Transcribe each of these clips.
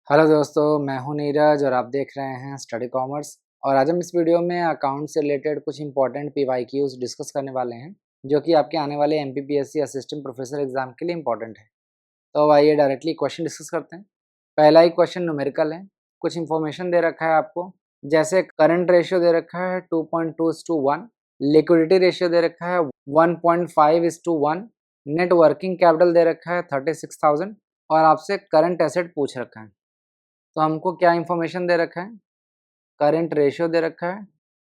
Hello दोस्तों, मैं हूं नीरज और आप देख रहे हैं स्टडी कॉमर्स। और आज हम इस वीडियो में अकाउंट से रिलेटेड कुछ इंपॉर्टेंट पीवाईक्यूज डिस्कस करने वाले हैं जो कि आपके आने वाले एमपीपीएससी असिस्टेंट प्रोफेसर एग्जाम के लिए इंपॉर्टेंट है। तो अब आइए डायरेक्टली क्वेश्चन डिस्कस करते हैं। पहला ही क्वेश्चन न्यूमेरिकल है। कुछ इंफॉर्मेशन दे रखा है आपको, जैसे करंट रेशियो दे रखा है 2.2:1, लिक्विडिटी रेशियो दे रखा है 1.5:1, नेट वर्किंग कैपिटल दे रखा है 36,000 और आपसे करंट एसेट पूछ रखा है। तो हमको क्या इंफॉर्मेशन दे रखा है, करंट रेशियो दे रखा है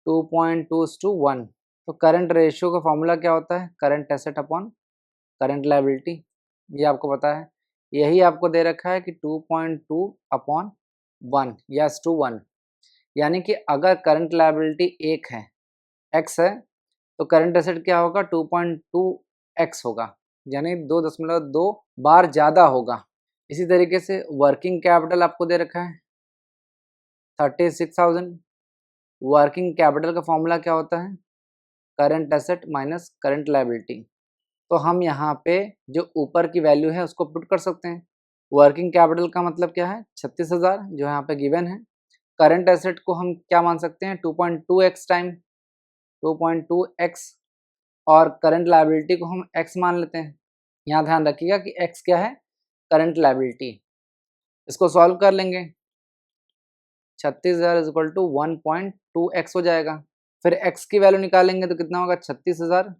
2.2:1। तो करंट रेशियो का फॉर्मूला क्या होता है, current asset upon current liability, ये आपको पता है। यही आपको दे रखा है कि 2.2/1 या 1, यानी कि अगर करंट लायबिलिटी 1 है, x है, तो करंट एसेट क्या होगा, 2.2x होगा, यानी 2.2 बार ज़्यादा होगा। इसी तरीके से वर्किंग कैपिटल आपको दे रखा है 36,000। वर्किंग कैपिटल का फॉर्मूला क्या होता है, current asset minus current liability. तो हम यहाँ पे जो ऊपर की वैल्यू है उसको पुट कर सकते हैं। वर्किंग कैपिटल का मतलब क्या है, 36,000 जो यहाँ पे गिवन है। करंट एसेट को हम क्या मान सकते हैं, 2.2x टाइम 2.2x, और करंट लायबिलिटी को हम x मान लेते हैं। यहाँ ध्यान रखिएगा कि x क्या है, करंट लायबिलिटी। इसको सॉल्व कर लेंगे, 36,000 इज इक्वल टू 1.2x हो जाएगा। फिर x की वैल्यू निकालेंगे तो कितना होगा, 36,000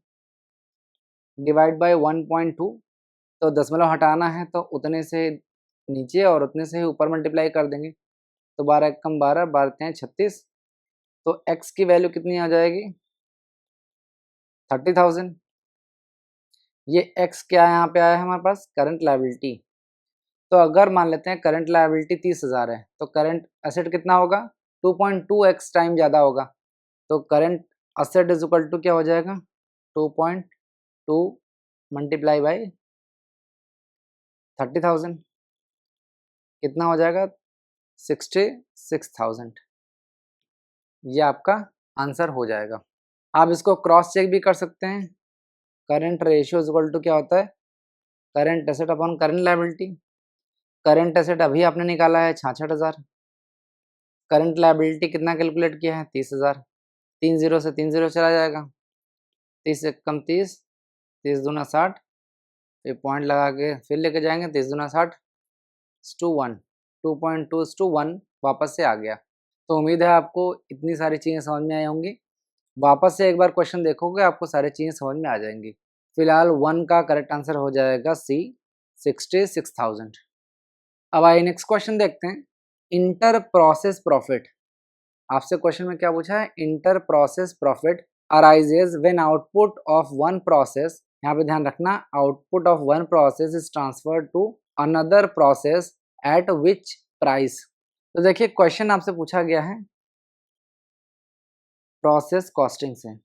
डिवाइड बाय 1.2। तो दशमलव हटाना है तो उतने से नीचे और उतने से ही ऊपर मल्टीप्लाई कर देंगे। तो 12 कम 12, 12 36। तो x की वैल्यू कितनी आ जाएगी, 30,000। ये x क्या यहाँ पे आया है हमारे पास, करंट लायबिलिटी। तो अगर मान लेते हैं करंट लायबिलिटी 30,000 है तो करंट एसेट कितना होगा, 2.2x टाइम ज़्यादा होगा। तो current asset is equal to क्या हो जाएगा, 2.2 मल्टीप्लाई बाई 30,000, कितना हो जाएगा, 66,000। ये आपका आंसर हो जाएगा। आप इसको क्रॉस चेक भी कर सकते हैं। Current ratio is equal to क्या होता है, current asset upon current liability. Current asset अभी आपने निकाला है 66,000, करंट लायबिलिटी कितना कैलकुलेट किया है, 30,000। 3 0 से 3 0 चला जाएगा, 30 से कम 30, 30 दूना 60, फिर पॉइंट लगा के फिर लेके जाएंगे, 30 दूना 60, 2.1, 2.2:1 वापस से आ गया। तो उम्मीद है आपको इतनी सारी चीज़ें समझ में आई होंगी। वापस से एक बार क्वेश्चन देखोगे आपको सारी चीज़ें समझ में आ जाएंगी। फिलहाल 1 का करेक्ट आंसर हो जाएगा सी, 66,000। अब आइए नेक्स्ट क्वेश्चन देखते हैं, इंटर प्रोसेस प्रॉफिट। आपसे क्वेश्चन में क्या पूछा है, inter process profit arises when output of one process, यहाँ पे ध्यान रखना, output of one process is transferred to another process at which price. तो देखिए क्वेश्चन आपसे पूछा गया है प्रोसेस कॉस्टिंग से,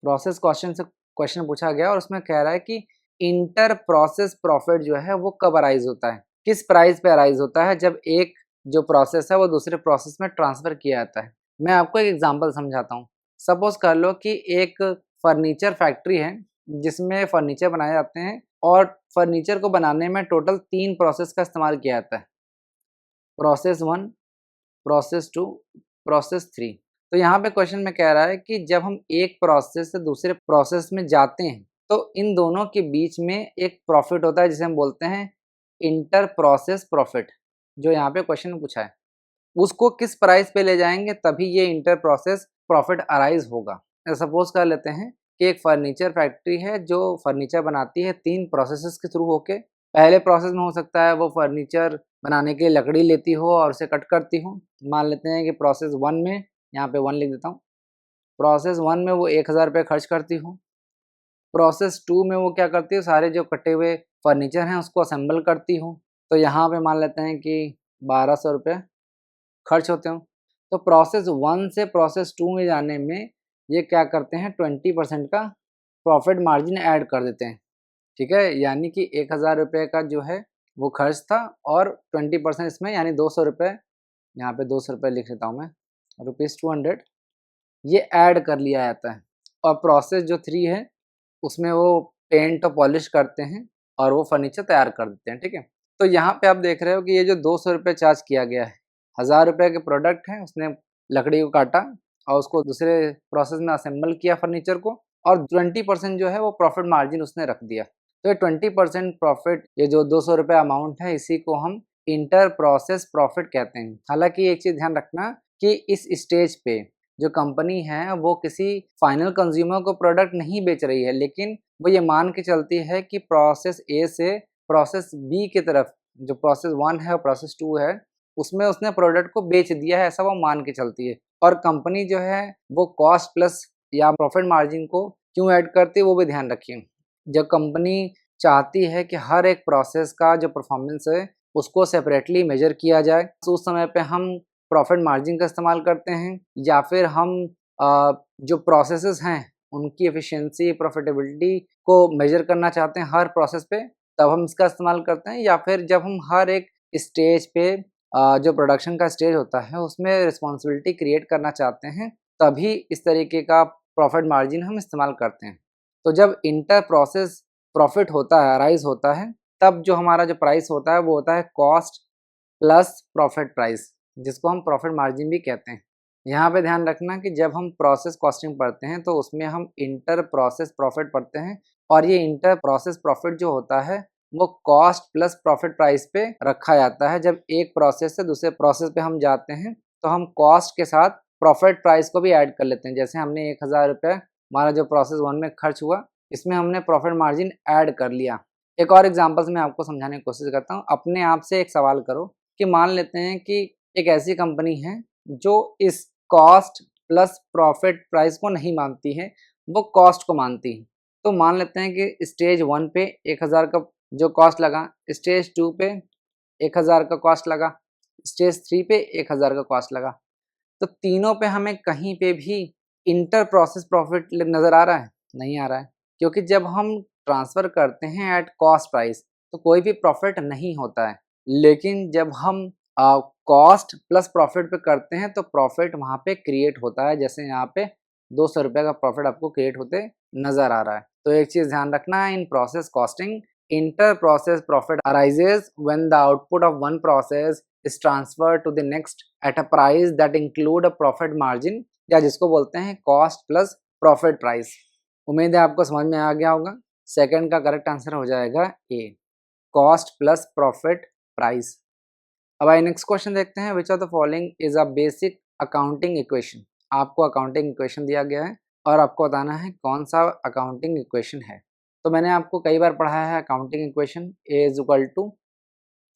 प्रोसेस कॉस्टिंग से क्वेश्चन पूछा गया और उसमें कह रहा है कि इंटर प्रोसेस प्रॉफिट जो है वो कब अराइज होता है, किस प्राइस पे अराइज होता है, जब एक जो प्रोसेस है वो दूसरे प्रोसेस में ट्रांसफर किया जाता है। मैं आपको एक एग्जांपल समझाता हूँ। सपोज कर लो कि एक फर्नीचर फैक्ट्री है जिसमें फर्नीचर बनाए जाते हैं और फर्नीचर को बनाने में टोटल 3 प्रोसेस का इस्तेमाल किया जाता है, प्रोसेस 1, प्रोसेस 2, प्रोसेस 3। तो यहाँ पे क्वेश्चन में कह रहा है कि जब हम एक प्रोसेस से दूसरे प्रोसेस में जाते हैं तो इन दोनों के बीच में एक प्रॉफिट होता है जिसे हम बोलते हैं इंटर प्रोसेस प्रॉफिट। जो यहाँ पे क्वेश्चन में पूछा है उसको किस प्राइस पे ले जाएंगे तभी ये इंटर प्रोसेस प्रॉफिट अराइज होगा। सपोज कर लेते हैं कि एक फर्नीचर फैक्ट्री है जो फर्नीचर बनाती है 3 प्रोसेसेस के थ्रू होके। पहले प्रोसेस में हो सकता है वो फर्नीचर बनाने के लिए लकड़ी लेती हो और उसे कट करती हो। मान लेते हैं कि प्रोसेस 1 में, यहाँ पे 1 लिख देता हूँ, प्रोसेस 1 में वो 1,000 रुपये खर्च करती हो। प्रोसेस 2 में वो क्या करती हो, सारे जो कटे हुए फर्नीचर हैं उसको असेंबल करती हो। तो यहाँ पे मान लेते हैं कि 1,200 रुपये खर्च होते हो। तो प्रोसेस 1 से प्रोसेस 2 में जाने में ये क्या करते हैं, 20% का प्रॉफिट मार्जिन ऐड कर देते हैं। ठीक है, यानी कि 1,000 रुपये का जो है वो खर्च था और 20% इसमें यानी 200 रुपये, यहाँ पे 200 रुपये लिख लेता हूँ मैं, ₹200 ये ऐड कर लिया जाता है। और प्रोसेस जो 3 है उसमें वो पेंट और पॉलिश करते हैं और वो फर्नीचर तैयार कर देते हैं। ठीक है, तो यहाँ पे आप देख रहे हो कि ये जो 200 रुपये चार्ज किया गया है, 1000 रुपये के प्रोडक्ट है, उसने लकड़ी को काटा और उसको दूसरे प्रोसेस में असेंबल किया फर्नीचर को, और 20% जो है वो प्रॉफिट मार्जिन उसने रख दिया। तो ये 20% प्रॉफिट, ये जो 200 रुपये अमाउंट है, इसी को हम इंटर प्रोसेस प्रॉफिट कहते हैं। हालांकि एक चीज़ ध्यान रखना कि इस स्टेज पे जो कंपनी है वो किसी फाइनल कंज्यूमर को प्रोडक्ट नहीं बेच रही है, लेकिन वो ये मान के चलती है कि प्रोसेस ए से प्रोसेस बी की तरफ, जो प्रोसेस 1 है और प्रोसेस 2 है, उसमें उसने प्रोडक्ट को बेच दिया है, ऐसा वो मान के चलती है। और कंपनी जो है वो कॉस्ट प्लस या प्रॉफिट मार्जिन को क्यों ऐड करती है वो भी ध्यान रखिए। जब कंपनी चाहती है कि हर एक प्रोसेस का जो परफॉर्मेंस है उसको सेपरेटली मेजर किया जाए, तो उस समय पे हम प्रॉफिट मार्जिन का इस्तेमाल करते हैं, या फिर हम जो प्रोसेसेस हैं उनकी एफिशिएंसी, प्रॉफिटेबिलिटी को मेजर करना चाहते हैं हर प्रोसेस पे, तब हम इसका इस्तेमाल करते हैं। या फिर जब हम हर एक स्टेज पे जो प्रोडक्शन का स्टेज होता है उसमें रिस्पॉन्सिबिलिटी क्रिएट करना चाहते हैं, तभी इस तरीके का प्रॉफिट मार्जिन हम इस्तेमाल करते हैं। तो जब इंटर प्रोसेस प्रॉफिट होता है, अराइज होता है, तब जो हमारा जो प्राइस होता है वो होता है कॉस्ट प्लस प्रॉफिट प्राइस, जिसको हम प्रॉफिट मार्जिन भी कहते हैं। यहाँ पे ध्यान रखना कि जब हम प्रोसेस कॉस्टिंग पढ़ते हैं तो उसमें हम इंटर प्रोसेस प्रॉफिट पढ़ते हैं, और ये इंटर प्रोसेस प्रॉफिट जो होता है वो कॉस्ट प्लस प्रॉफिट प्राइस पे रखा जाता है। जब एक प्रोसेस से दूसरे प्रोसेस पे हम जाते हैं तो हम कॉस्ट के साथ प्रॉफिट प्राइस को भी ऐड कर लेते हैं। जैसे हमने 1000 रुपये हमारा जो प्रोसेस 1 में खर्च हुआ, इसमें हमने प्रॉफिट मार्जिन ऐड कर लिया। एक और एग्जांपल्स मैं आपको समझाने की कोशिश करता हूँ। अपने आप से एक सवाल करो कि मान लेते हैं कि एक ऐसी कंपनी है जो इस कॉस्ट प्लस प्रॉफिट प्राइस को नहीं मानती है, वो कॉस्ट को मानती है। तो मान लेते हैं कि स्टेज 1 पे 1000 का जो कॉस्ट लगा, स्टेज 2 पे 1000 का कॉस्ट लगा, स्टेज 3 पे 1000 का कॉस्ट लगा। तो तीनों पे हमें कहीं पे भी इंटर प्रोसेस प्रॉफिट नज़र आ रहा है? नहीं आ रहा है, क्योंकि जब हम ट्रांसफ़र करते हैं एट कॉस्ट प्राइस तो कोई भी प्रॉफिट नहीं होता है। लेकिन जब हम कॉस्ट प्लस प्रॉफिट पे करते हैं तो प्रॉफिट वहाँ पे क्रिएट होता है। जैसे यहाँ पे 200 रुपये का प्रॉफिट आपको क्रिएट होते नज़र आ रहा है। तो एक चीज़ ध्यान रखना है in process costing, inter process profit arises when the output of one process is transferred to the next at a price that include a profit margin, या जिसको बोलते हैं कॉस्ट प्लस प्रॉफिट प्राइस। उम्मीद है आपको समझ में आ गया होगा। सेकंड का करेक्ट आंसर हो जाएगा ए, कॉस्ट प्लस प्रॉफिट प्राइस। अब आइए नेक्स्ट क्वेश्चन देखते हैं। Which of the following is a basic accounting equation. आपको अकाउंटिंग इक्वेशन दिया गया है और आपको बताना है कौन सा अकाउंटिंग इक्वेशन है। तो मैंने आपको कई बार पढ़ाया है accounting equation, A is equal to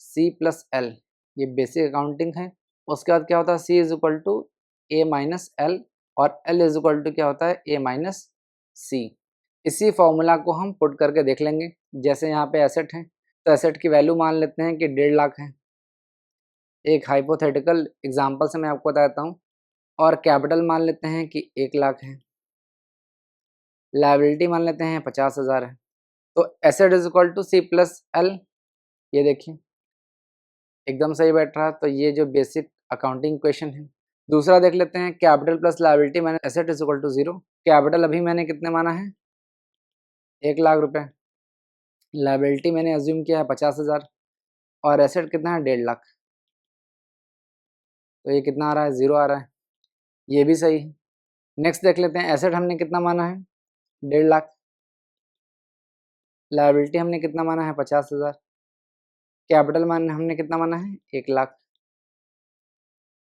C plus L, ये बेसिक अकाउंटिंग है। उसके बाद क्या होता है, C is equal to A minus L, और एल इज इक्वल टू क्या होता है, ए माइनस सी। इसी फॉर्मूला को हम पुट करके देख लेंगे। जैसे यहाँ पे एसेट है तो एसेट की वैल्यू मान लेते हैं कि 1.5 लाख है, एक हाइपोथेटिकल एग्जांपल से मैं आपको बताता हूँ। और कैपिटल मान लेते हैं कि 1 लाख है, लायबिलिटी मान लेते हैं 50,000 है। तो asset is equal to C plus L, ये देखिए एकदम सही बैठ रहा है। तो ये जो बेसिक अकाउंटिंग इक्वेशन है। दूसरा देख लेते हैं, कैपिटल प्लस लायबिलिटी मैंने asset is equal to 0। Capital अभी मैंने कितने माना है, 1 लाख रुपए, लायबिलिटी मैंने अज्यूम किया है 50,000, और एसेट कितना है 1.5 लाख। तो ये कितना आ रहा है, 0 आ रहा है, ये भी सही है। नेक्स्ट देख लेते हैं, एसेट हमने कितना माना है 1.5 लाख, लायबिलिटी हमने कितना माना है 50,000, कैपिटल हमने कितना माना है 1 लाख।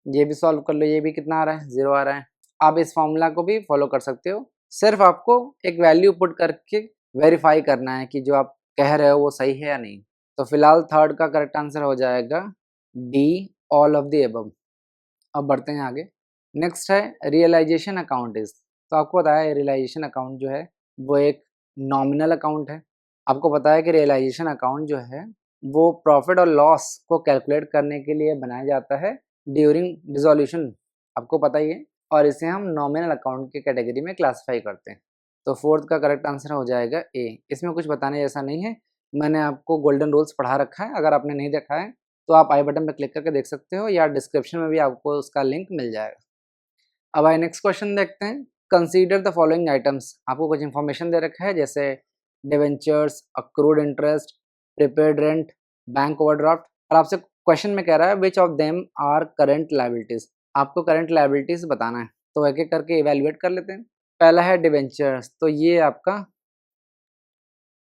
ये भी सॉल्व कर लो, ये भी कितना आ रहा है 0 आ रहा है। आप इस फॉर्मूला को भी फॉलो कर सकते हो, सिर्फ आपको एक वैल्यू पुट करके वेरीफाई करना है कि जो आप कह रहे हो वो सही है या नहीं। तो फिलहाल थर्ड का करेक्ट आंसर हो जाएगा D, all of the above. अब बढ़ते हैं आगे। नेक्स्ट है रियलाइजेशन अकाउंट इज। तो आपको पता है रियलाइजेशन अकाउंट जो है वो एक नॉमिनल अकाउंट है। आपको पता है कि रियलाइजेशन अकाउंट जो है वो प्रॉफिट और लॉस को कैलकुलेट करने के लिए बनाया जाता है ड्यूरिंग डिसोल्यूशन, आपको पता ही है। और इसे हम नॉमिनल अकाउंट की कैटेगरी में क्लासीफाई करते हैं। तो फोर्थ का करेक्ट आंसर हो जाएगा ए। इसमें कुछ बताने जैसा नहीं है, मैंने आपको गोल्डन रूल्स पढ़ा रखा है। अगर आपने नहीं देखा है तो आप आई बटन पर क्लिक करके देख सकते हो, या डिस्क्रिप्शन में भी आपको उसका लिंक मिल जाएगा। अब आइए नेक्स्ट क्वेश्चन देखते हैं। Consider the following items. आपको कुछ इन्फॉर्मेशन दे रखा है, जैसे debentures, accrued interest, prepaid rent, bank overdraft. और आपसे क्वेश्चन में कह रहा है which of them are current liabilities, आपको करंट लायबिलिटीज बताना है। तो एक एक करके इवेल्युएट कर लेते हैं। पहला है डिवेंचर्स, तो ये आपका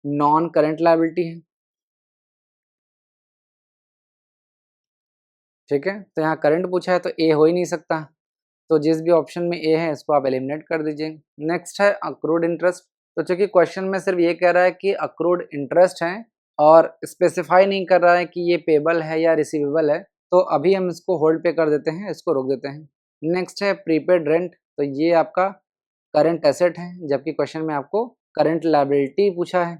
नॉन करंट लायबिलिटी है, ठीक है। तो यहाँ करंट पूछा है तो ए हो ही नहीं सकता, तो जिस भी ऑप्शन में ए है इसको आप एलिमिनेट कर दीजिए। नेक्स्ट है अक्रूड इंटरेस्ट, तो चूंकि क्वेश्चन में सिर्फ ये कह रहा है कि अक्रूड इंटरेस्ट है और स्पेसिफाई नहीं कर रहा है कि ये पेबल है या रिसीवेबल है, तो अभी हम इसको होल्ड पे कर देते हैं, इसको रोक देते हैं। नेक्स्ट है प्रीपेड रेंट, तो ये आपका करंट एसेट है, जबकि क्वेश्चन में आपको करंट लायबिलिटी पूछा है,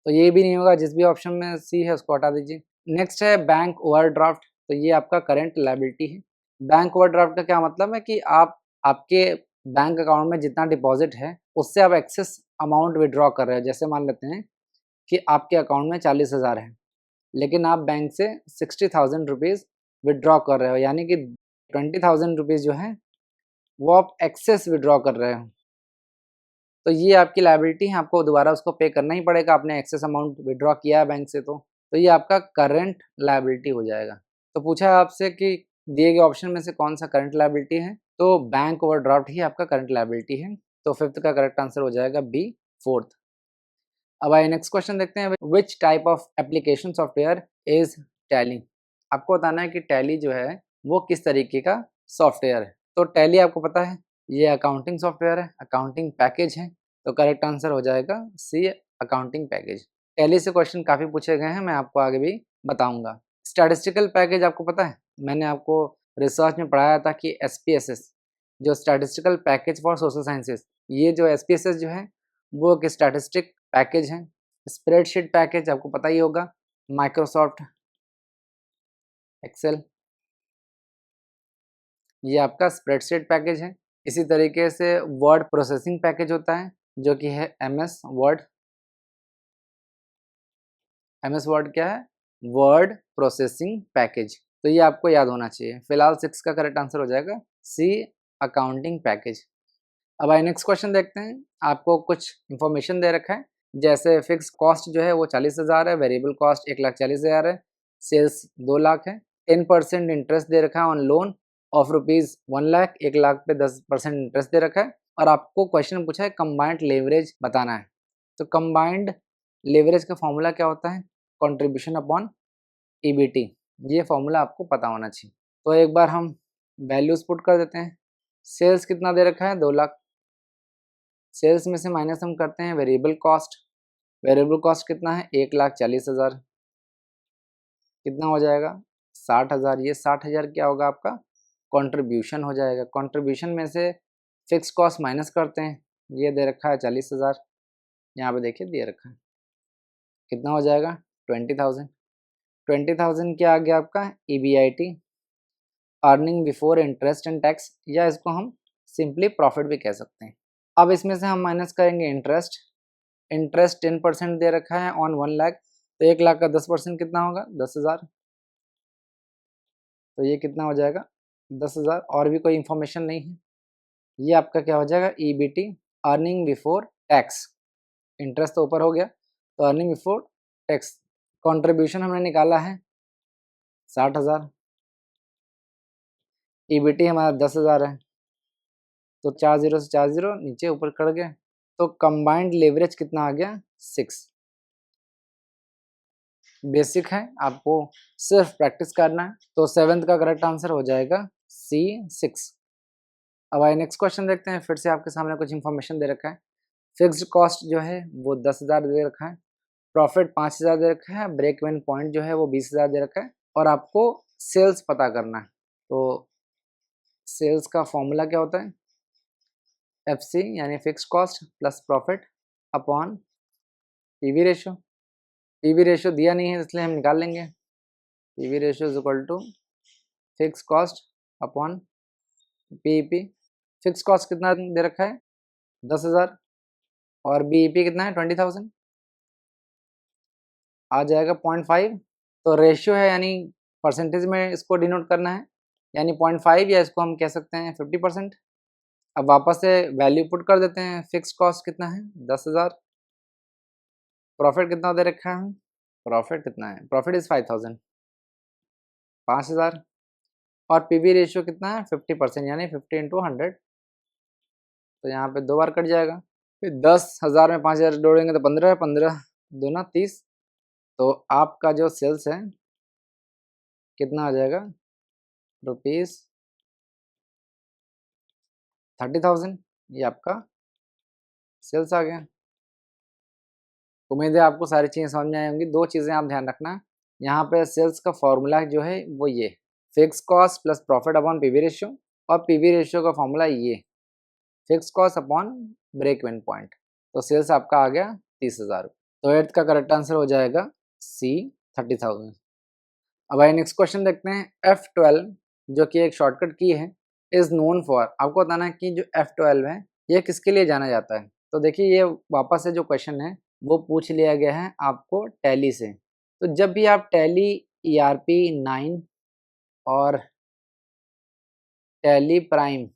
तो ये भी नहीं होगा। जिस भी ऑप्शन में सी है उसको हटा दीजिए। नेक्स्ट है बैंक ओवरड्राफ्ट, तो ये आपका करंट लायबिलिटी है। बैंक ओवरड्राफ्ट का क्या मतलब है कि आप आपके बैंक अकाउंट में जितना डिपॉजिट है उससे आप एक्सेस अमाउंट विड्रॉ कर रहे हो। जैसे मान लेते हैं कि आपके अकाउंट में 40,000 है, लेकिन आप बैंक से 60,000 रुपीज़ विड्रॉ कर रहे हो, यानी कि 20,000 रुपीज़ जो है वो आप एक्सेस विड्रॉ कर रहे हो। तो ये आपकी लायबिलिटी है, आपको दोबारा उसको पे करना ही पड़ेगा, आपने एक्सेस अमाउंट विड्रॉ किया है बैंक से, तो ये आपका करंट लायबिलिटी हो जाएगा। तो पूछा है आपसे कि दिए गए ऑप्शन में से कौन सा करंट लायबिलिटी है, तो बैंक ओवरड्राफ्ट ही आपका करंट लायबिलिटी है। तो फिफ्थ का करेक्ट आंसर हो जाएगा बी, फोर्थ। अब आइए नेक्स्ट क्वेश्चन देखते हैं, विच type of application software is tally. आपको बताना है कि टैली जो है वो किस तरीके का सॉफ्टवेयर है। तो टैली आपको पता है ये अकाउंटिंग सॉफ्टवेयर है, अकाउंटिंग पैकेज है, तो करेक्ट आंसर हो जाएगा सी, अकाउंटिंग पैकेज। टैली से क्वेश्चन काफ़ी पूछे गए हैं, मैं आपको आगे भी बताऊंगा। स्टैटिस्टिकल पैकेज आपको पता है, मैंने आपको रिसर्च में पढ़ाया था कि SPSS जो statistical package for social sciences, ये जो SPSS जो है वो एक स्टैटिस्टिक पैकेज है। स्प्रेडशीट पैकेज आपको पता ही होगा, माइक्रोसॉफ्ट एक्सेल, ये आपका स्प्रेडशीट पैकेज है। इसी तरीके से वर्ड प्रोसेसिंग पैकेज होता है जो कि है MS वर्ड। MS वर्ड क्या है? Word processing package. तो ये आपको याद होना चाहिए। फिलहाल 6 का करेक्ट आंसर हो जाएगा सी, अकाउंटिंग पैकेज। अब आइए नेक्स्ट क्वेश्चन देखते हैं। आपको कुछ इंफॉर्मेशन दे रखा है, जैसे फिक्स कॉस्ट जो है वो 40,000 है, वेरिएबल कॉस्ट 1,40,000 है, सेल्स 2 लाख है, 10% इंटरेस्ट दे रखा है on loan of rupees 1 lakh, 1 lakh पे 10% इंटरेस्ट दे रखा है, और आपको क्वेश्चन पूछा है कंबाइंड लेवरेज बताना है। तो कंबाइंड लेवरेज का फॉर्मूला क्या होता है? कंट्रीब्यूशन अपॉन EBT, ये फॉर्मूला आपको पता होना चाहिए। तो एक बार हम वैल्यूज पुट कर देते हैं। सेल्स कितना दे रखा है? 2 लाख। सेल्स में से माइनस हम करते हैं वेरिएबल कॉस्ट। वेरिएबल कॉस्ट कितना है? 1,40,000। कितना हो जाएगा? 60,000। ये 60,000 क्या होगा आपका? कंट्रीब्यूशन हो जाएगा। कंट्रीब्यूशन में से फिक्स कॉस्ट माइनस करते हैं, ये दे रखा है 40,000, यहाँ पे देखिए दे रखा है, कितना हो जाएगा? 20,000। 20,000 क्या आ गया आपका? EBIT, earning before interest and tax, या इसको हम सिंपली प्रॉफिट भी कह सकते हैं। अब इसमें से हम माइनस करेंगे इंटरेस्ट। इंटरेस्ट 10% दे रखा है ऑन 1 लाख, तो 1 लाख का 10% कितना होगा? 10,000। तो ये कितना हो जाएगा? 10,000। और भी कोई इंफॉर्मेशन नहीं है, ये आपका क्या हो जाएगा? EBT, earning before tax. Interest तो ऊपर हो गया, तो अर्निंग बिफोर टैक्स। कंट्रीब्यूशन हमने निकाला है 60,000, EBT हमारा 10,000 है, तो 4 जीरो से 4 जीरो नीचे ऊपर कट गया, तो कंबाइंड लेवरेज कितना आ गया? 6। बेसिक है, आपको सिर्फ प्रैक्टिस करना है। तो 7th का करेक्ट आंसर हो जाएगा C, 6। अब आइए नेक्स्ट क्वेश्चन देखते हैं। फिर से आपके सामने कुछ इन्फॉर्मेशन दे रखा है। फिक्स्ड कॉस्ट जो है वो 10,000 दे रखा है, प्रॉफिट 5,000 दे रखा है, ब्रेक इवन पॉइंट जो है वो 20,000 दे रखा है, और आपको सेल्स पता करना है। तो सेल्स का फॉर्मूला क्या होता है? FC यानी fix cost plus profit upon PV ratio. PV ratio दिया नहीं है इसलिए हम निकाल लेंगे। PV ratio is equal to fix cost upon BEP। Fix cost कितना दे रखा है? 10,000, और BEP कितना है? 20,000, आ जाएगा 0.5। तो रेशियो है, यानी परसेंटेज में इसको डिनोट करना है, यानी 0.5, या इसको हम कह सकते हैं 50%। अब वापस से वैल्यू पुट कर देते हैं। फिक्स कॉस्ट कितना है? 10,000, प्रॉफिट कितना दे रखा है? प्रॉफिट कितना है, प्रॉफिट इज 5000, 5000, और पीवी रेशियो कितना है 50%, यानी 50 इंटू 100, तो यहाँ पे 2 बार कट जाएगा। फिर 10,000 में 5,000 जोड़ेंगे तो 15, 15 दूना 30, तो आपका जो सेल्स है कितना आ जाएगा, रुपीज़ 30,000, ये आपका सेल्स आ गया। उम्मीद है आपको सारी चीज़ें समझ में आई होंगी। 2 चीज़ें आप ध्यान रखना, यहाँ पे सेल्स का फॉर्मूला जो है वो ये, fix cost plus profit upon PV ratio, और पीवी रेशियो का फॉर्मूला ये, fix cost upon break even point. तो सेल्स आपका आ गया 30,000। तो 8th का करेक्ट आंसर हो जाएगा सी, 30,000। अब आइए नेक्स्ट क्वेश्चन देखते हैं। F12 जो कि एक शॉर्टकट की है, इज नोन फॉर, आपको बताना है कि जो F12 है ये किसके लिए जाना जाता है। तो देखिए ये वापस से जो क्वेश्चन है वो पूछ लिया गया है आपको टैली से। तो जब भी आप टैली ERP 9 और टैली प्राइम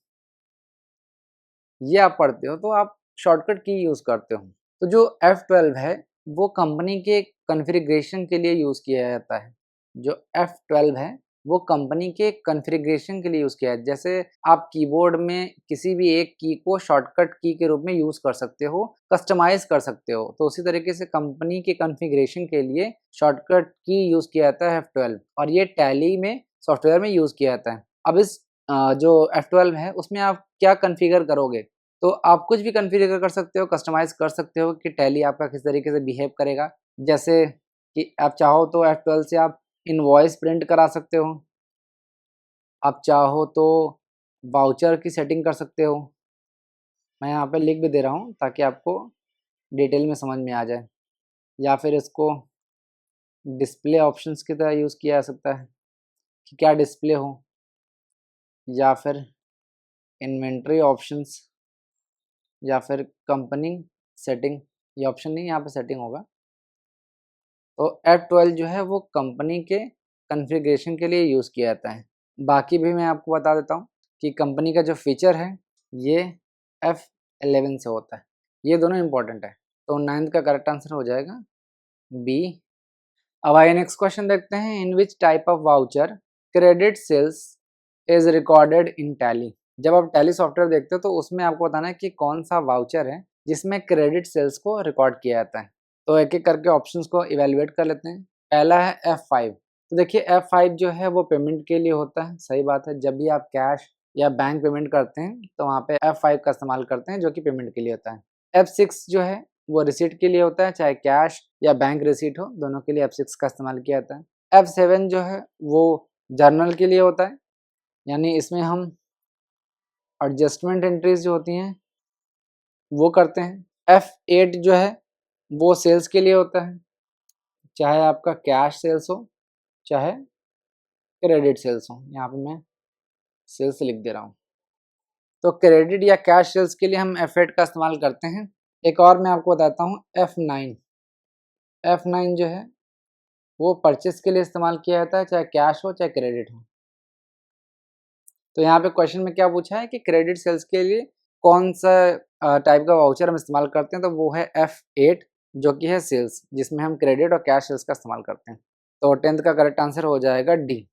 ये आप पढ़ते हो तो आप शॉर्टकट की यूज़ करते हो। तो जो F12 है वो कंपनी के कॉन्फ़िगरेशन के लिए यूज़ किया जाता है। जो F12 है वो कंपनी के कॉन्फ़िगरेशन के लिए यूज़ किया है। जैसे आप कीबोर्ड में किसी भी एक की को शॉर्टकट की के रूप में यूज़ कर सकते हो, कस्टमाइज़ कर सकते हो। तो उसी तरीके से कंपनी के कॉन्फ़िगरेशन के लिए शॉर्टकट की यूज़ किया जाता है F12, और ये टैली में सॉफ्टवेयर में यूज़ किया जाता है। अब इस जो F12 है उसमें आप क्या कॉन्फ़िगर करोगे? तो आप कुछ भी कॉन्फ़िगर कर सकते हो, कस्टमाइज़ कर सकते हो कि टैली आपका किस तरीके से बिहेव करेगा। जैसे कि आप चाहो तो F12 से आप इनवॉइस प्रिंट करा सकते हो, आप चाहो तो वाउचर की सेटिंग कर सकते हो। मैं यहाँ पे लिख भी दे रहा हूँ ताकि आपको डिटेल में समझ में आ जाए। या फिर इसको डिस्प्ले ऑप्शंस की तरह यूज़ किया जा सकता है कि क्या डिस्प्ले हो, या फिर इन्वेंटरी ऑप्शंस, या फिर कंपनी सेटिंग। ये ऑप्शन नहीं, यहाँ पे सेटिंग होगा। तो F12 जो है वो कंपनी के कॉन्फ़िगरेशन के लिए यूज़ किया जाता है। बाकी भी मैं आपको बता देता हूँ कि कंपनी का जो फीचर है ये F11 से होता है। ये दोनों इम्पोर्टेंट है। तो 9th का करेक्ट आंसर हो जाएगा बी। अब आइए नेक्स्ट क्वेश्चन देखते हैं। In which type of voucher credit sales is recorded in Tally. जब आप टैली सॉफ्टवेयर देखते हो तो उसमें आपको बताना है कि कौन सा वाउचर है जिसमें क्रेडिट सेल्स को रिकॉर्ड किया जाता है। तो एक एक करके ऑप्शंस को इवेलुएट कर लेते हैं। पहला है F5। तो देखिए F5 जो है वो पेमेंट के लिए होता है, सही बात है। जब भी आप कैश या बैंक पेमेंट करते हैं तो वहाँ पे F5 का इस्तेमाल करते हैं जो कि पेमेंट के लिए होता है। F6 जो है वो रिसीट के लिए होता है, चाहे कैश या बैंक रिसीट हो, दोनों के लिए F6 का इस्तेमाल किया जाता है। F7 जो है वो जर्नल के लिए होता है, यानी इसमें हम एडजस्टमेंट एंट्रीज जो होती हैं वो करते हैं। F8 जो है वो सेल्स के लिए होता है, चाहे आपका कैश सेल्स हो चाहे क्रेडिट सेल्स हो। यहाँ पे मैं सेल्स लिख दे रहा हूँ। तो क्रेडिट या कैश सेल्स के लिए हम F8 का इस्तेमाल करते हैं। एक और मैं आपको बताता हूँ F9। F9 जो है वो परचेस के लिए इस्तेमाल किया जाता है, चाहे कैश हो चाहे क्रेडिट हो। तो यहाँ पे क्वेश्चन में क्या पूछा है कि क्रेडिट सेल्स के लिए कौन सा टाइप का वाउचर हम इस्तेमाल करते हैं, तो वो है F8 जो कि है सेल्स, जिसमें हम क्रेडिट और कैश सेल्स का इस्तेमाल करते हैं। तो 10th का करेक्ट आंसर हो जाएगा डी।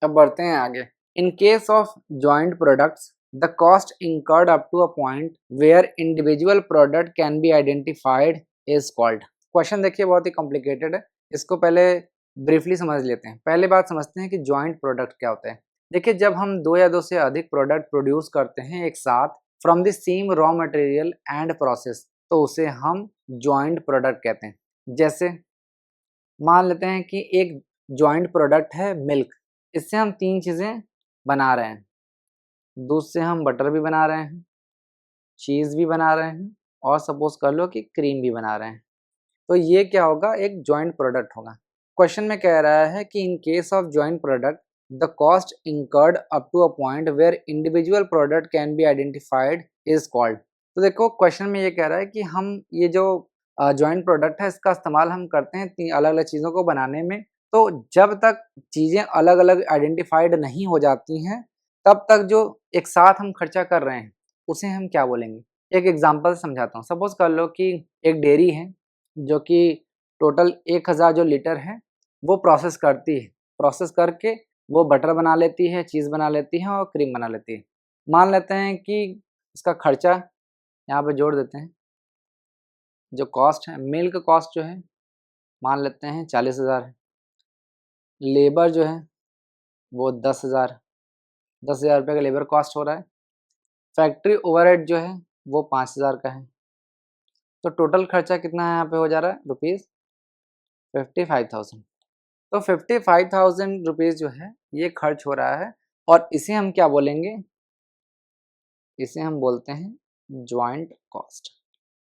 अब बढ़ते हैं आगे। In case of joint products the cost incurred up to a point where individual product can be identified is called. Question देखिए बहुत ही कॉम्प्लिकेटेड है, इसको पहले ब्रीफली समझ लेते हैं। पहले बात समझते हैं कि जॉइंट प्रोडक्ट क्या होता है। देखिए जब हम 2 या 2 से अधिक प्रोडक्ट प्रोड्यूस करते हैं एक साथ from the same raw material and process, तो उसे हम जॉइंट प्रोडक्ट कहते हैं। जैसे मान लेते हैं कि एक जॉइंट प्रोडक्ट है मिल्क, इससे हम 3 चीज़ें बना रहे हैं। दूध से हम बटर भी बना रहे हैं, चीज़ भी बना रहे हैं, और सपोज कर लो कि क्रीम भी बना रहे हैं। तो ये क्या होगा, एक जॉइंट प्रोडक्ट होगा। क्वेश्चन में कह रहा है कि in case of joint product the cost incurred up to a point where individual product can be identified is called. तो देखो क्वेश्चन में ये कह रहा है कि हम ये जो जॉइंट प्रोडक्ट है इसका इस्तेमाल हम करते हैं 3 अलग अलग चीज़ों को बनाने में। तो जब तक चीज़ें अलग अलग आइडेंटिफाइड नहीं हो जाती हैं तब तक जो एक साथ हम खर्चा कर रहे हैं उसे हम क्या बोलेंगे। एक एग्जांपल समझाता हूँ। सपोज कर लो कि एक डेयरी है जो कि टोटल 1000 जो लीटर है वो प्रोसेस करती है, प्रोसेस करके वो बटर बना लेती है, चीज़ बना लेती है और क्रीम बना लेती है। मान लेते हैं कि इसका खर्चा यहाँ पे जोड़ देते हैं, जो कॉस्ट है मिल्क कॉस्ट जो है मान लेते हैं 40,000 है, लेबर जो है वो 10,000 ₹10,000 का लेबर कॉस्ट हो रहा है, फैक्ट्री ओवरहेड जो है वो 5,000 का है। तो टोटल खर्चा कितना यहाँ पे हो जा रहा है रुपीज़ 55,000। तो 55,000 रुपीज़ जो है ये खर्च हो रहा है और इसे हम क्या बोलेंगे, इसे हम बोलते हैं जॉइंट कॉस्ट।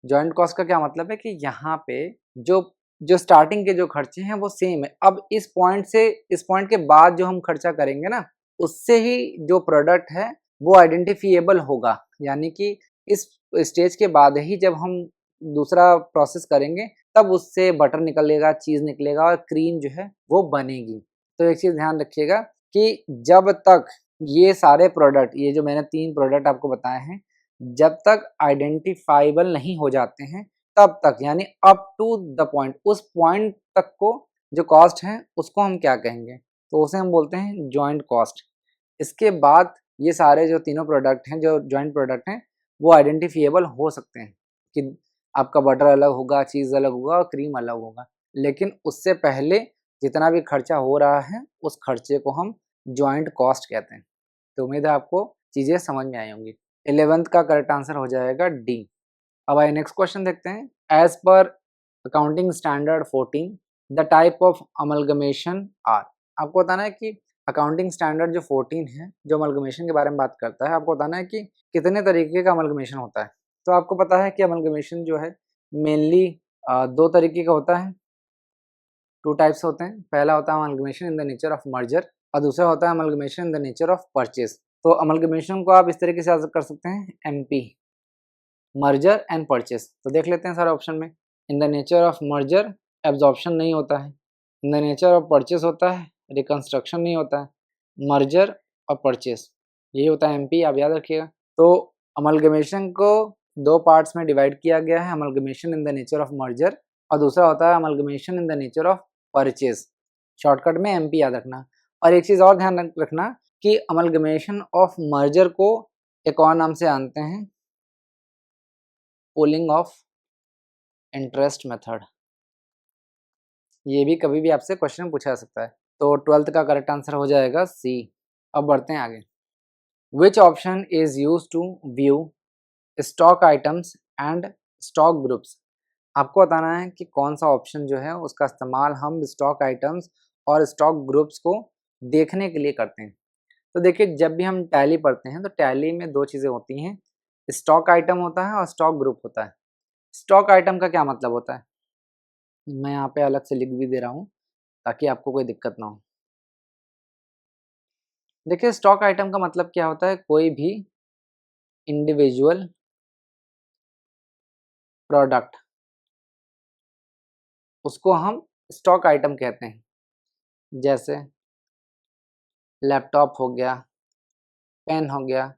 जॉइंट कॉस्ट का क्या मतलब है कि यहाँ पे जो जो स्टार्टिंग के जो खर्चे हैं वो सेम है। अब इस पॉइंट से इस पॉइंट के बाद जो हम खर्चा करेंगे ना, उससे ही जो प्रोडक्ट है वो आइडेंटिफिएबल होगा। यानी कि इस स्टेज के बाद ही जब हम दूसरा प्रोसेस करेंगे तब उससे बटर निकलेगा, चीज़ निकलेगा और क्रीम जो है वो बनेगी। तो एक चीज़ ध्यान रखिएगा कि जब तक ये सारे प्रोडक्ट, ये जो मैंने 3 प्रोडक्ट आपको बताए हैं, जब तक आइडेंटिफाइबल नहीं हो जाते हैं तब तक, यानी अप टू द पॉइंट, उस पॉइंट तक को जो कॉस्ट है उसको हम क्या कहेंगे, तो उसे हम बोलते हैं जॉइंट कॉस्ट। इसके बाद ये सारे जो तीनों प्रोडक्ट हैं, जो जॉइंट प्रोडक्ट हैं, वो आइडेंटिफिएबल हो सकते हैं कि आपका बटर अलग होगा, चीज़ अलग होगा और क्रीम अलग होगा। लेकिन उससे पहले जितना भी खर्चा हो रहा है उस खर्चे को हम जॉइंट कॉस्ट कहते हैं। तो उम्मीद है आपको चीज़ें समझ में आई होंगी। 11th का करेक्ट आंसर हो जाएगा डी। अब आइए नेक्स्ट क्वेश्चन देखते हैं। As per accounting standard 14 the type of amalgamation are. आपको बताना है कि अकाउंटिंग स्टैंडर्ड जो 14 है, जो अमलगमेशन के बारे में बात करता है, आपको बताना है कि कितने तरीके का अमलगमेशन होता है। तो आपको पता है कि अमलगमेशन जो है मेनली 2 तरीके का होता है, 2 टाइप्स होते हैं। पहला होता है amalgamation in the nature of merger और दूसरा होता है amalgamation in the nature of purchase. तो अमलगमेशन को आप इस तरीके से कर सकते हैं, एमपी, मर्जर एंड परचेज। तो देख लेते हैं सारे ऑप्शन में। In the nature of merger absorption नहीं होता है, in the nature of purchase होता है, रिकंस्ट्रक्शन नहीं होता है, मर्जर और परचेज यही होता है एमपी, आप याद रखिएगा। तो अमलगमेशन को 2 पार्ट्स में डिवाइड किया गया है, amalgamation in the nature of merger और दूसरा होता है amalgamation in the nature of purchase. Shortcut में एमपी याद रखना। और एक चीज़ और ध्यान रखना कि अमलगमेशन ऑफ मर्जर को एक और नाम से जानते हैं, पूलिंग ऑफ इंटरेस्ट मेथड। ये भी कभी भी आपसे क्वेश्चन पूछा जा सकता है। तो 12th का करेक्ट आंसर हो जाएगा सी। अब बढ़ते हैं आगे। Which option is use to view stock items and stock groups. आपको बताना है कि कौन सा ऑप्शन जो है उसका इस्तेमाल हम स्टॉक आइटम्स और स्टॉक ग्रुप्स को देखने के लिए करते हैं। तो देखिए, जब भी हम टैली पढ़ते हैं तो टैली में 2 चीज़ें होती हैं, स्टॉक आइटम होता है और स्टॉक ग्रुप होता है। स्टॉक आइटम का क्या मतलब होता है, मैं यहाँ पे अलग से लिख भी दे रहा हूँ ताकि आपको कोई दिक्कत ना हो। देखिए, स्टॉक आइटम का मतलब क्या होता है, कोई भी इंडिविजुअल प्रोडक्ट, उसको हम स्टॉक आइटम कहते हैं। जैसे लैपटॉप हो गया, पेन हो गया,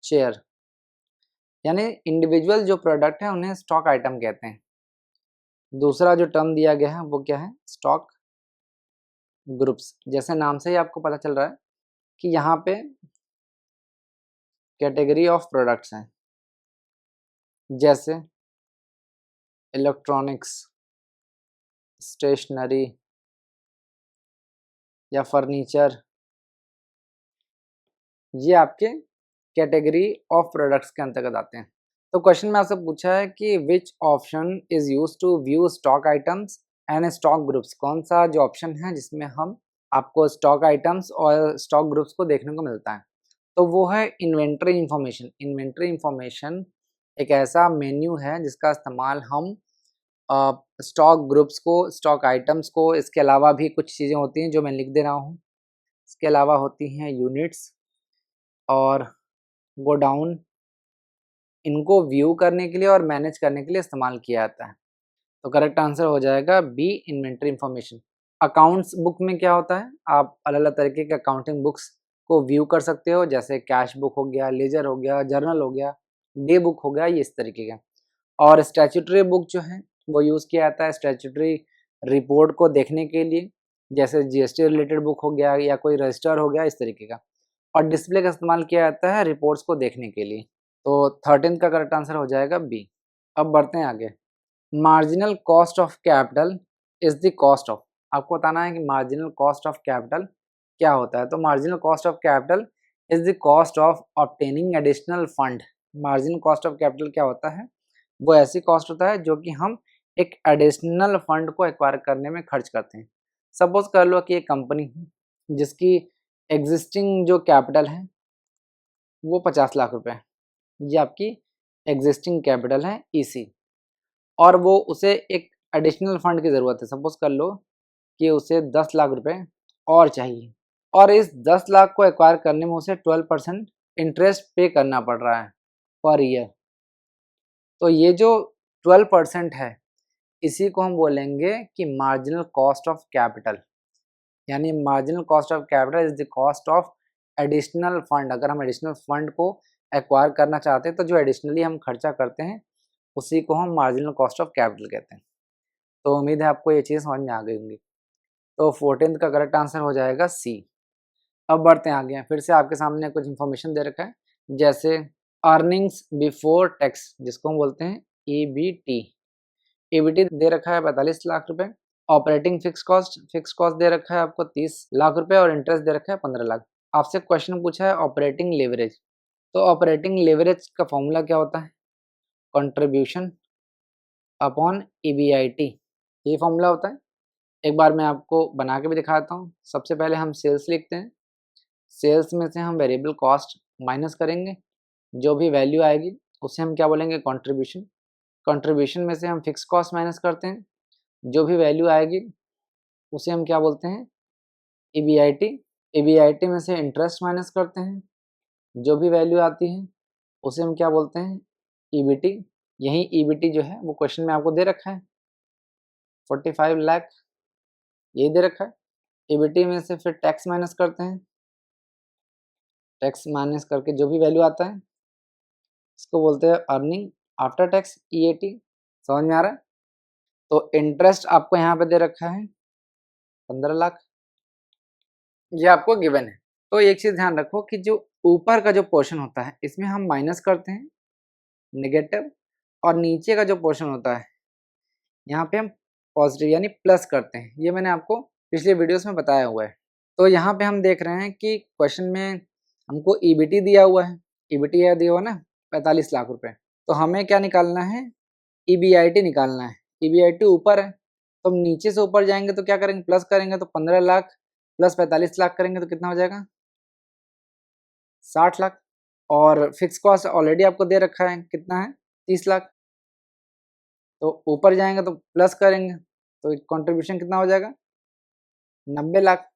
चेयर, यानी इंडिविजुअल जो प्रोडक्ट है उन्हें स्टॉक आइटम कहते हैं। दूसरा जो टर्म दिया गया है वो क्या है, स्टॉक ग्रुप्स। जैसे नाम से ही आपको पता चल रहा है कि यहाँ पे कैटेगरी ऑफ प्रोडक्ट्स हैं, जैसे इलेक्ट्रॉनिक्स, स्टेशनरी या फर्नीचर, ये आपके कैटेगरी ऑफ प्रोडक्ट्स के अंतर्गत आते हैं। तो क्वेश्चन में आपसे पूछा है कि which option is use to view stock items and stock groups. कौन सा जो ऑप्शन है जिसमें हम आपको स्टॉक आइटम्स और स्टॉक ग्रुप्स को देखने को मिलता है, तो वो है इन्वेंट्री इंफॉर्मेशन। इन्वेंट्री इंफॉर्मेशन एक ऐसा मेन्यू है जिसका इस्तेमाल हम स्टॉक ग्रुप्स को, स्टॉक आइटम्स को, इसके अलावा भी कुछ चीज़ें होती हैं जो मैं लिख दे रहा हूँ, इसके अलावा होती हैं यूनिट्स और गोडाउन, इनको व्यू करने के लिए और मैनेज करने के लिए इस्तेमाल किया जाता है। तो करेक्ट आंसर हो जाएगा B, inventory information. Accounts book में क्या होता है, आप अलग अलग तरीके के अकाउंटिंग बुक्स को व्यू कर सकते हो, जैसे कैश बुक हो गया, लेजर हो गया, जर्नल हो गया, डे बुक हो गया, ये इस तरीके का। और स्टैट्यूटरी बुक जो है वो यूज़ किया जाता है स्टैट्यूटरी रिपोर्ट को देखने के लिए, जैसे जीएसटी रिलेटेड बुक हो गया या कोई रजिस्टर हो गया इस तरीके का। और डिस्प्ले का इस्तेमाल किया जाता है रिपोर्ट्स को देखने के लिए। तो 13th का करेक्ट आंसर हो जाएगा बी। अब बढ़ते हैं आगे। Marginal cost of capital is the cost of, आपको बताना है कि मार्जिनल कॉस्ट ऑफ कैपिटल क्या होता है। तो marginal cost of capital is the cost of obtaining additional fund. Marginal cost of capital क्या होता है, वो ऐसी कॉस्ट होता है जो कि हम एक एडिशनल फंड को एक्वायर करने में खर्च करते हैं। सपोज कर लो कि एक कंपनी है जिसकी एग्जिस्टिंग जो कैपिटल है वो 50 लाख रुपए है, ये आपकी एग्जिस्टिंग कैपिटल है ईसी, और वो उसे एक एडिशनल फंड की ज़रूरत है। सपोज कर लो कि उसे 10 लाख रुपए और चाहिए, और इस 10 लाख को एक्वायर करने में उसे 12% इंटरेस्ट पे करना पड़ रहा है पर ईयर। तो ये जो 12% है इसी को हम बोलेंगे कि मार्जिनल कॉस्ट ऑफ कैपिटल, यानी marginal cost of capital is the cost of additional fund. अगर हम एडिशनल फंड को एक्वायर करना चाहते हैं तो जो एडिशनली हम खर्चा करते हैं उसी को हम मार्जिनल कॉस्ट ऑफ कैपिटल कहते हैं। तो उम्मीद है आपको ये चीज़ समझ में आ गई होंगी। तो 14th का करेक्ट आंसर हो जाएगा सी। अब बढ़ते हैं आगे। फिर से आपके सामने कुछ इन्फॉर्मेशन दे रखा है, जैसे अर्निंग्स बिफोर टैक्स जिसको हम बोलते हैं ईबीटी। ईबीटी दे रखा है 45 लाख रुपए। ऑपरेटिंग फिक्स कॉस्ट दे रखा है आपको 30 लाख रुपए, और इंटरेस्ट दे रखा है 15 लाख। आपसे क्वेश्चन पूछा है ऑपरेटिंग लेवरेज। तो ऑपरेटिंग लेवरेज का फॉर्मूला क्या होता है, कंट्रीब्यूशन अपॉन ईबीआईटी, ये फॉर्मूला होता है। एक बार मैं आपको बना के भी दिखाता हूँ। सबसे पहले हम सेल्स लिखते हैं, सेल्स में से हम वेरिएबल कॉस्ट माइनस करेंगे, जो भी वैल्यू आएगी उसे हम क्या बोलेंगे, कंट्रीब्यूशन। कंट्रीब्यूशन में से हम फिक्स कॉस्ट माइनस करते हैं, जो भी वैल्यू आएगी उसे हम क्या बोलते हैं, ईबीआईटी। ईबीआईटी में से इंटरेस्ट माइनस करते हैं, जो भी वैल्यू आती है उसे हम क्या बोलते हैं, ईबीटी। यही ईबीटी जो है वो क्वेश्चन में आपको दे रखा है 45 लाख, यही दे रखा है। ईबीटी में से फिर टैक्स माइनस करते हैं, टैक्स माइनस करके जो भी वैल्यू आता है इसको बोलते हैं अर्निंग आफ्टर टैक्स, ईएटी। समझ में आ रहा है। तो इंटरेस्ट आपको यहाँ पे दे रखा है 15 लाख, ये आपको गिवन है। तो एक चीज ध्यान रखो कि जो ऊपर का जो पोर्शन होता है इसमें हम माइनस करते हैं नेगेटिव, और नीचे का जो पोर्शन होता है यहाँ पे हम पॉजिटिव यानी प्लस करते हैं। ये मैंने आपको पिछले वीडियोस में बताया हुआ है। तो यहाँ पे हम देख रहे हैं कि क्वेश्चन में हमको ईबीटी दिया हुआ है, ईबीटी दिया हुआ ना 45 लाख रुपए। तो हमें क्या निकालना है, ईबीआईटी निकालना है। ईबीआईटी ऊपर है तो हम नीचे से ऊपर जाएंगे तो क्या करेंगे, प्लस करेंगे। तो 15 लाख प्लस 45 लाख करेंगे तो कितना हो जाएगा, 60 लाख। और फिक्स कॉस्ट ऑलरेडी आपको दे रखा है, कितना है, 30 लाख। तो ऊपर जाएंगे तो प्लस करेंगे तो कंट्रीब्यूशन कितना हो जाएगा, 90 लाख।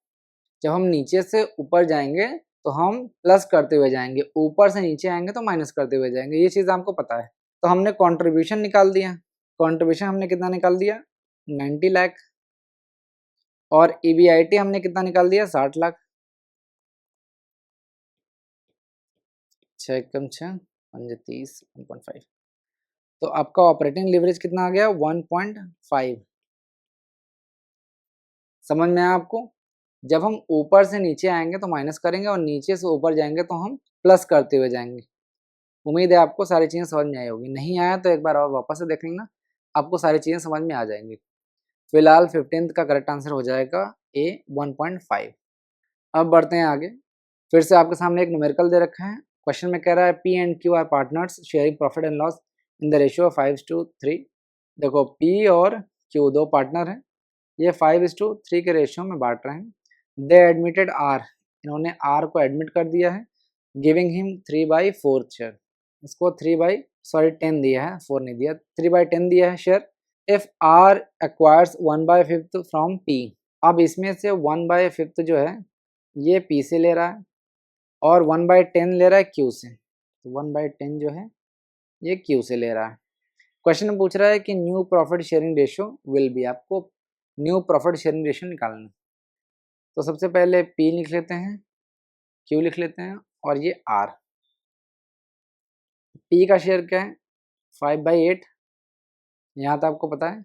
जब हम नीचे से ऊपर जाएंगे तो हम प्लस करते हुए जाएंगे, ऊपर से नीचे आएंगे तो माइनस करते हुए जाएंगे, ये चीज़ आपको पता है। तो हमने कंट्रीब्यूशन निकाल दिया, कंट्रीब्यूशन हमने कितना निकाल दिया, 90 लाख। और ईबीआईटी हमने कितना निकाल दिया, 60 लाख। 6 एकम 6 5 30 1.5। तो आपका ऑपरेटिंग लीवरेज कितना आ गया, 1.5। समझ में आया आपको। जब हम ऊपर से नीचे आएंगे तो माइनस करेंगे, और नीचे से ऊपर जाएंगे तो हम प्लस करते हुए जाएंगे। उम्मीद है आपको सारी चीज़ें समझ में आई होगी। नहीं आया तो एक बार और वापस से देख लेना, आपको सारी चीज़ें समझ में आ जाएंगी। फिलहाल 15th का करेक्ट आंसर हो जाएगा ए 1.5। अब बढ़ते हैं आगे। फिर से आपके सामने एक न्यूमेरिकल दे रखा है। क्वेश्चन में कह रहा है P and Q R partners sharing profit and loss in the ratio 5:3। देखो पी और क्यू दो पार्टनर हैं, ये 5:3 के रेशियो में बांट रहे हैं। दे एडमिटेड आर, इन्होंने आर को एडमिट कर दिया है, गिविंग हिम 3/4 शेयर। इसको 10 दिया है, 4 नहीं दिया, 3/10 दिया है share. If R acquires 1/5 from P, अब इसमें से 1/5 जो है ये पी से ले रहा है, और 1/10 ले रहा है क्यू से। तो 1/10 जो है ये क्यू से ले रहा है। क्वेश्चन में पूछ रहा है कि new profit sharing ratio will be, आपको न्यू प्रॉफिट शेयरिंग रेशियो निकालना। तो सबसे पहले पी लिख लेते हैं, क्यू लिख लेते हैं, और ये आर। पी का शेयर क्या है, 5/8, यहाँ तो आपको पता है,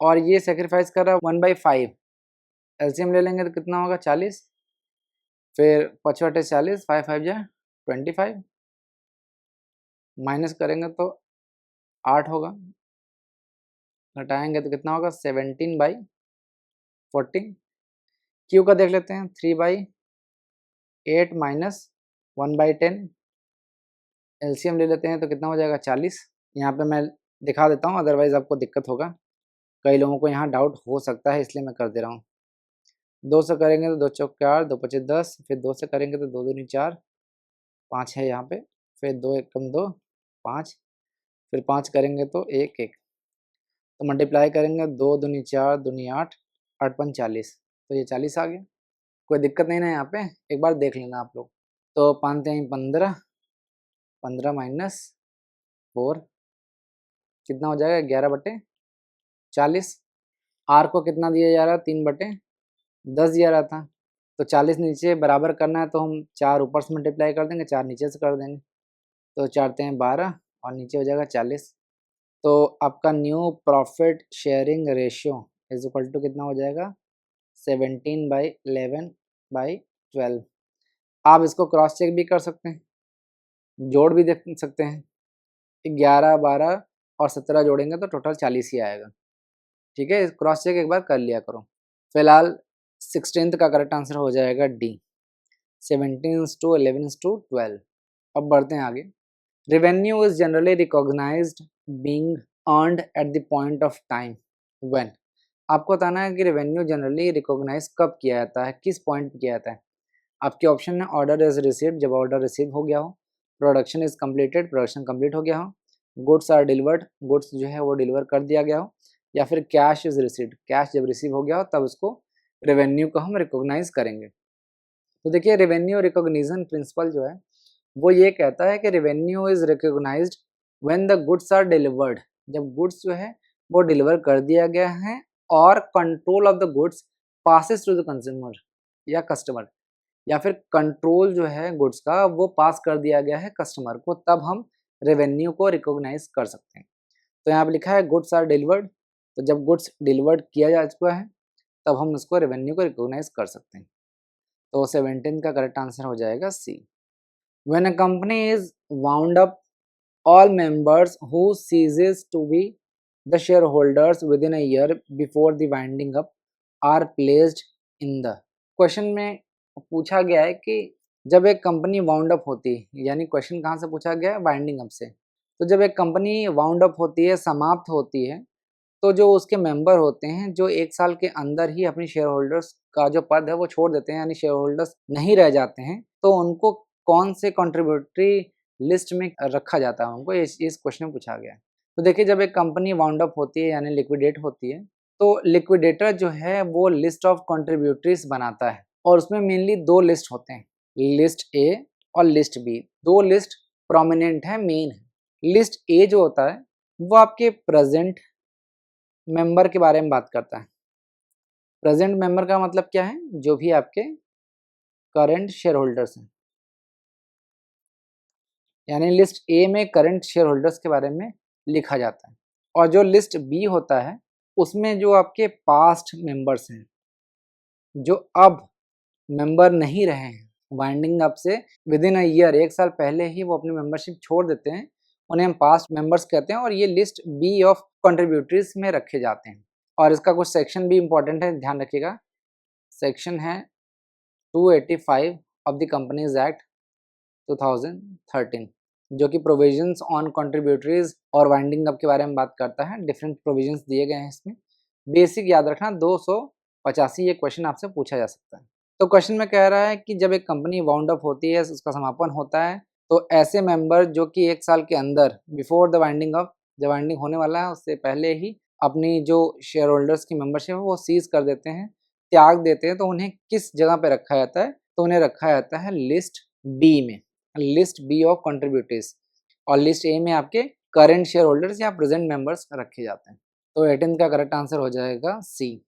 और ये सेक्रीफाइस कर रहा है 1/5, एलसीएम ले लेंगे तो कितना होगा 40, फिर 5/40, 5 5 जा 25, माइनस करेंगे तो 8 होगा, घटाएंगे तो कितना होगा 17/40। क्यू का देख लेते हैं 3/8 माइनस 1/10, एलसीएम ले लेते हैं तो कितना हो जाएगा 40। यहाँ पे मैं दिखा देता हूँ, अदरवाइज आपको दिक्कत होगा, कई लोगों को यहाँ डाउट हो सकता है, इसलिए मैं कर दे रहा हूँ। 2 से करेंगे तो 2 चौक 4, 2 पचे 10, फिर 2 से करेंगे तो 2 दूनी 4, 5 है यहाँ पे, फिर 2 एकम 2, 5, फिर 5 करेंगे तो 1 1, तो मल्टीप्लाई करेंगे 2 दूनी 4, दूनी 8, 8 पंच 40, तो ये 40 आ गया। कोई दिक्कत नहीं ना यहाँ पे, एक बार देख लेना आप लोग। तो 5 3 15, 15 माइनस 4 कितना हो जाएगा 11/40। आर को कितना दिया जा रहा है 3/10 दिया रहा था, तो 40 नीचे बराबर करना है तो हम 4 ऊपर से मल्टीप्लाई कर देंगे, 4 नीचे से कर देंगे, तो 4 3 12 और नीचे हो जाएगा 40। तो आपका new profit sharing ratio is equal to कितना हो जाएगा 17/11/12। आप इसको क्रॉस चेक भी कर सकते हैं, जोड़ भी देख सकते हैं, 11 12 और 17 जोड़ेंगे तो टोटल 40 ही आएगा। ठीक है, क्रॉस चेक एक बार कर लिया करो। फिलहाल 16th का करेक्ट आंसर हो जाएगा डी, 17:11:12। अब बढ़ते हैं आगे। Revenue is generally recognised being earned at the point of time when. आपको बताना है कि रेवेन्यू जनरली रिकॉग्नाइज कब किया जाता है, किस पॉइंट पे किया जाता है। आपके ऑप्शन है ऑर्डर इज रिसीव्ड, जब ऑर्डर रिसीव हो गया हो, production is completed, production complete हो गया हो, गुड्स आर डिलीवर्ड, गुड्स जो है वो डिलीवर कर दिया गया हो, या फिर कैश इज रिसीव्ड, कैश जब रिसीव हो गया हो तब उसको रेवेन्यू को हम रिकॉग्नाइज करेंगे। तो देखिए रेवेन्यू रिकॉग्निशन प्रिंसिपल जो है वो ये कहता है कि revenue is recognised when the goods are delivered, जब गुड्स जो है वो डिलीवर कर दिया गया है और control of the goods passes to the consumer या कस्टमर, या फिर कंट्रोल जो है गुड्स का वो पास कर दिया गया है कस्टमर को, तब हम रेवेन्यू को रिकॉग्नाइज कर सकते हैं। तो यहाँ पे लिखा है गुड्स आर डिलीवर्ड, तो जब गुड्स डिलीवर्ड किया जा चुका है तब हम उसको रेवेन्यू को रिकॉग्नाइज कर सकते हैं। तो 17 का करेक्ट आंसर हो जाएगा सी। When a company is wound up, all members who ceases to be the shareholders within a year before the winding up are placed in the। Question में पूछा गया है कि जब एक कंपनी वाउंड अप होती है, यानी क्वेश्चन कहाँ से पूछा गया है वाइंडिंग अप से। तो जब एक कंपनी वाउंड अप होती है, समाप्त होती है, तो जो उसके मेंबर होते हैं जो 1 साल के अंदर ही अपनी शेयर होल्डर्स का जो पद है वो छोड़ देते हैं, यानी शेयर होल्डर्स नहीं रह जाते हैं, तो उनको कौन से कंट्रीब्यूटरी लिस्ट में रखा जाता है, उनको इस क्वेश्चन में पूछा गया है। तो देखिए जब एक कंपनी वाउंड अप होती है यानी लिक्विडेट होती है, तो लिक्विडेटर जो है वो लिस्ट ऑफ कंट्रीब्यूटरीज बनाता है, और उसमें मेनली 2 लिस्ट होते हैं, लिस्ट ए और लिस्ट बी। 2 लिस्ट प्रोमिनेंट है, मेन है। लिस्ट ए जो होता है वो आपके प्रेजेंट मेंबर के बारे में बात करता है। प्रेजेंट मेंबर का मतलब क्या है, जो भी आपके करंट शेयर होल्डर्स हैं, यानी लिस्ट ए में करंट शेयर होल्डर्स के बारे में लिखा जाता है। और जो लिस्ट बी होता है उसमें जो आपके पास्ट मेंबर्स हैं, जो अब मेंबर नहीं रहे हैं, वाइंडिंग अप से विद इन अ ईयर 1 साल पहले ही वो अपनी मेंबरशिप छोड़ देते हैं, उन्हें हम पास्ट मेंबर्स कहते हैं, और ये लिस्ट बी ऑफ कंट्रीब्यूटरीज में रखे जाते हैं। और इसका कुछ सेक्शन भी इंपॉर्टेंट है, ध्यान रखिएगा। सेक्शन है 285 ऑफ द कंपनीज एक्ट 2013, जो कि प्रोविजंस ऑन कंट्रीब्यूटरीज और वाइंडिंग अप के बारे में बात करता है। डिफरेंट प्रोविजंस दिए गए हैं इसमें, बेसिक याद रखना। 285 ये क्वेश्चन आपसे पूछा जा सकता है। तो क्वेश्चन में कह रहा है कि जब एक कंपनी वाउंड अप होती है, उसका समापन होता है, तो ऐसे मेंबर जो कि 1 साल के अंदर बिफोर द वाइंडिंग अप, जब वाइंडिंग होने वाला है उससे पहले ही अपनी जो शेयर होल्डर्स की मेंबरशिप है वो सीज कर देते हैं, त्याग देते हैं, तो उन्हें किस जगह पे रखा जाता है, तो उन्हें रखा जाता है लिस्ट बी में, लिस्ट बी ऑफ कंट्रीब्यूटरीज। और लिस्ट ए में आपके करंट शेयर होल्डर्स या प्रेजेंट मेंबर्स रखे जाते हैं। तो 18 का करेक्ट आंसर हो जाएगा सी।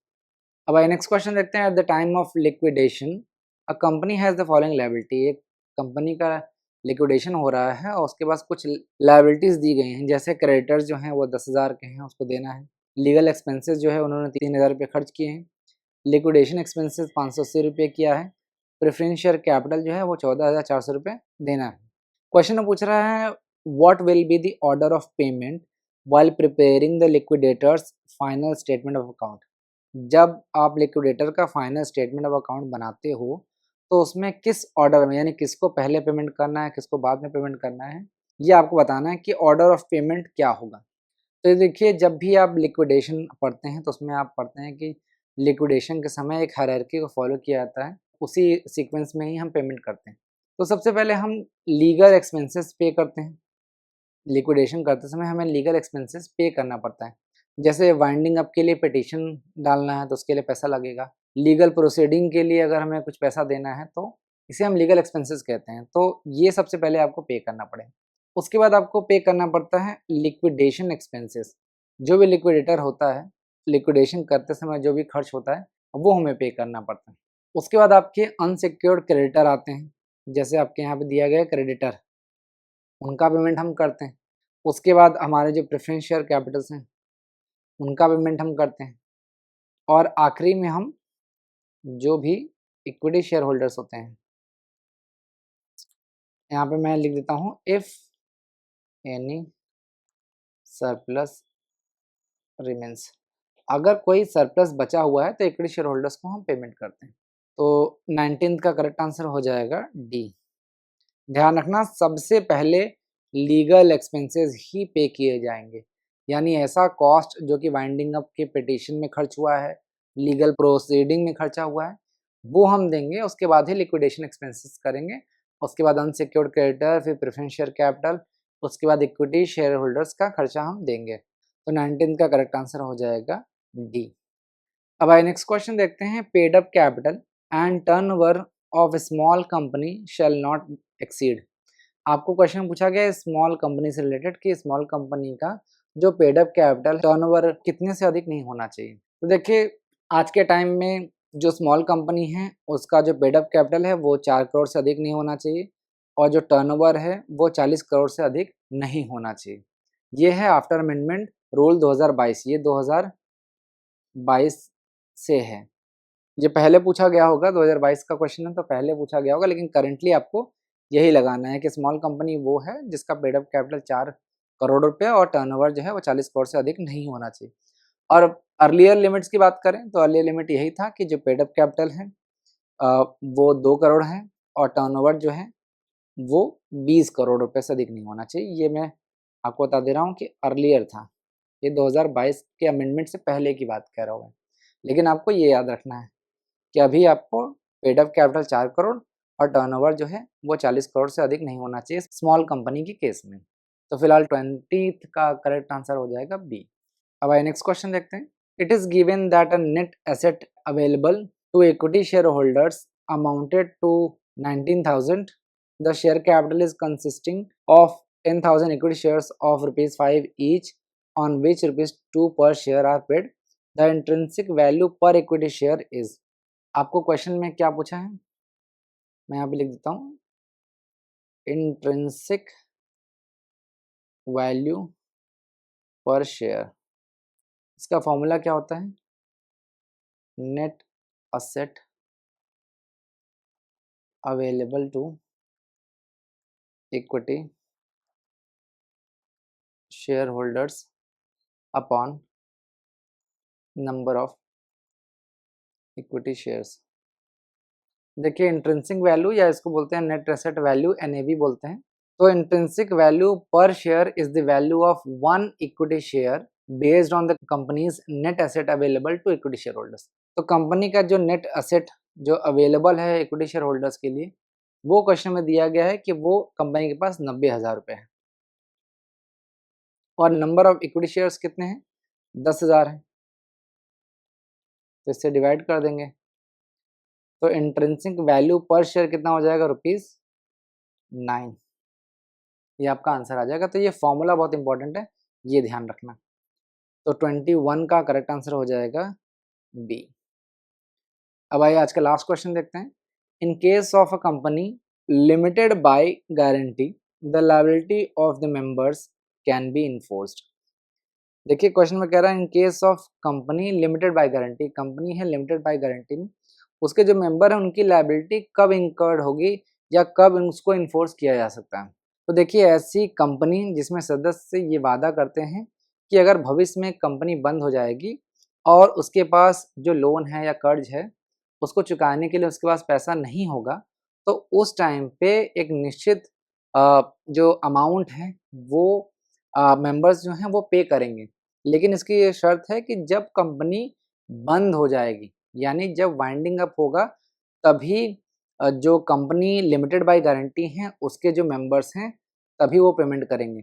अब आइए नेक्स्ट क्वेश्चन देखते हैं। Eight the time of liquidation a company has the following liability. एक कंपनी का लिक्विडेशन हो रहा है और उसके पास कुछ लायबिलिटीज़ दी गई हैं, जैसे क्रेडिटर्स जो हैं वो 10,000 के हैं, उसको देना है। लीगल एक्सपेंसेस जो है उन्होंने 3,000 रुपये खर्च किए हैं। लिक्विडेशन एक्सपेंसेस 580 रुपये किया है। प्रेफरेंस शेयर कैपिटल जो है वो 14,400 रुपये देना है। क्वेश्चन में पूछ रहा है what will be the order of payment while preparing the liquidators final statement of account. जब आप लिक्विडेटर का फाइनल स्टेटमेंट ऑफ अकाउंट बनाते हो तो उसमें किस ऑर्डर में, यानी किसको पहले पेमेंट करना है, किसको बाद में पेमेंट करना है, ये आपको बताना है कि ऑर्डर ऑफ पेमेंट क्या होगा। तो देखिए, जब भी आप लिक्विडेशन पढ़ते हैं तो उसमें आप पढ़ते हैं कि लिक्विडेशन के समय एक हायरार्की को फॉलो किया जाता है, उसी सीक्वेंस में ही हम पेमेंट करते हैं। तो सबसे पहले हम लीगल एक्सपेंसेस पे करते हैं। लिक्विडेशन करते समय हमें लीगल एक्सपेंसेस पे करना पड़ता है। जैसे वाइंडिंग अप के लिए पिटीशन डालना है तो उसके लिए पैसा लगेगा। लीगल प्रोसीडिंग के लिए अगर हमें कुछ पैसा देना है तो इसे हम लीगल एक्सपेंसेस कहते हैं। तो ये सबसे पहले आपको पे करना पड़ेगा। उसके बाद आपको पे करना पड़ता है लिक्विडेशन एक्सपेंसेस। जो भी लिक्विडेटर होता है, लिक्विडेशन करते समय जो भी खर्च होता है वो हमें पे करना पड़ता है। उसके बाद आपके अनसिक्योर्ड क्रेडिटर आते हैं, जैसे आपके यहाँ पे दिया गया क्रेडिटर, उनका पेमेंट हम करते हैं। उसके बाद हमारे जो प्रेफरेंस शेयर कैपिटल्स हैं उनका पेमेंट हम करते हैं। और आखिरी में हम जो भी इक्विटी शेयर होल्डर्स होते हैं, यहाँ पे मैं लिख देता हूँ इफ एनी सरप्लस रिमेंस। अगर कोई सरप्लस बचा हुआ है तो इक्विटी शेयर होल्डर्स को हम पेमेंट करते हैं। तो 19th का करेक्ट आंसर हो जाएगा डी। ध्यान रखना, सबसे पहले लीगल एक्सपेंसेस ही पे किए जाएंगे, यानी ऐसा कॉस्ट जो कि वाइंडिंग अप के पिटीशन में खर्च हुआ है, लीगल प्रोसीडिंग में खर्चा हुआ है, वो हम देंगे। उसके बाद ही लिक्विडेशन एक्सपेंसेस करेंगे। उसके बाद अनसिक्योर्ड क्रेडिटर, फिर प्रेफरेंस शेयर कैपिटल, उसके बाद इक्विटी शेयर होल्डर्स का खर्चा हम देंगे। तो 19th का करेक्ट आंसर हो जाएगा डी। अब आइए नेक्स्ट क्वेश्चन देखते हैं। Paid up capital and turnover of small company shall not exceed. आपको क्वेश्चन पूछा गया है स्मॉल कंपनी से रिलेटेड कि स्मॉल कंपनी का जो पेड अप कैपिटल टर्नओवर कितने से अधिक नहीं होना चाहिए। तो देखिए, आज के टाइम में जो स्मॉल कंपनी है उसका जो पेड अप कैपिटल है वो 4 करोड़ से अधिक नहीं होना चाहिए और जो टर्नओवर है वो 40 करोड़ से अधिक नहीं होना चाहिए। ये है आफ्टर अमेंडमेंट रूल 2022, ये 2022 से है। ये पहले पूछा गया होगा, 2022 का क्वेश्चन है तो पहले पूछा गया होगा, लेकिन करंटली आपको यही लगाना है कि स्मॉल कंपनी वो है जिसका पेड अप कैपिटल 4 करोड़ रुपए और टर्नओवर जो है वो 40 करोड़ से अधिक नहीं होना चाहिए। और अर्लियर लिमिट्स की बात करें तो अर्लियर लिमिट यही था कि जो पेड अप कैपिटल है वो 2 करोड़ है और टर्नओवर जो है वो 20 करोड़ रुपए से अधिक नहीं होना चाहिए। ये मैं आपको बता दे रहा हूँ कि अर्लियर था, ये 2022 के अमेंडमेंट से पहले की बात कह रहा हूँ मैं। लेकिन आपको ये याद रखना है कि अभी आपको पेड अप कैपिटल 4 करोड़ और टर्नओवर जो है वो 40 करोड़ से अधिक नहीं होना चाहिए स्मॉल कंपनी के केस में। तो फिलहाल 20th का करेक्ट आंसर हो जाएगा बी। अब आइए नेक्स्ट क्वेश्चन देखते हैं। It is given that a net asset available to equity shareholders amounted to 19,000। The share capital is consisting of 10,000 equity shares of ₹5 each on which ₹2 per share are paid. The intrinsic value per equity share is। आपको question में क्या पूछा है, मैं यहाँ पे लिख देता हूँ। इंट्रिंसिक वैल्यू पर शेयर, इसका फॉर्मूला क्या होता है? Net asset available to equity shareholders upon number of equity shares. देखिए, इंट्रिंसिक वैल्यू या इसको बोलते हैं नेट एसेट वैल्यू, एनएवी बोलते हैं। तो intrinsic value per share is the value of one equity share based on the company's net asset available to equity shareholders. तो company का जो नेट एसेट जो अवेलेबल है इक्विटी शेयर होल्डर्स के लिए, वो क्वेश्चन में दिया गया है कि वो कंपनी के पास 90,000 रुपये है और नंबर ऑफ इक्विटी शेयर्स कितने हैं? 10,000 है। तो इससे डिवाइड कर देंगे तो इंट्रिंसिक वैल्यू पर शेयर कितना हो जाएगा? ₹9। ये आपका आंसर आ जाएगा। तो ये फॉर्मूला बहुत इंपॉर्टेंट है, ये ध्यान रखना। तो 21 का करेक्ट आंसर हो जाएगा बी। अब आइए आज का लास्ट क्वेश्चन देखते हैं। इन case of a company limited by guarantee the liability of the members can be enforced. देखिए क्वेश्चन में कह रहा है इन case of company limited by guarantee, company है लिमिटेड बाय गारंटी में उसके जो मेंबर है उनकी लायबिलिटी कब इंकर्ड होगी या कब उसको इन्फोर्स किया जा सकता है। तो देखिए ऐसी कंपनी जिसमें सदस्य ये वादा करते हैं कि अगर भविष्य में कंपनी बंद हो जाएगी और उसके पास जो लोन है या कर्ज है उसको चुकाने के लिए उसके पास पैसा नहीं होगा, तो उस टाइम पे एक निश्चित जो अमाउंट है वो मेंबर्स जो हैं वो पे करेंगे। लेकिन इसकी ये शर्त है कि जब कंपनी बंद हो जाएगी, यानी जब वाइंडिंग अप होगा तभी जो कंपनी लिमिटेड बाय गारंटी हैं उसके जो मेंबर्स हैं तभी वो पेमेंट करेंगे।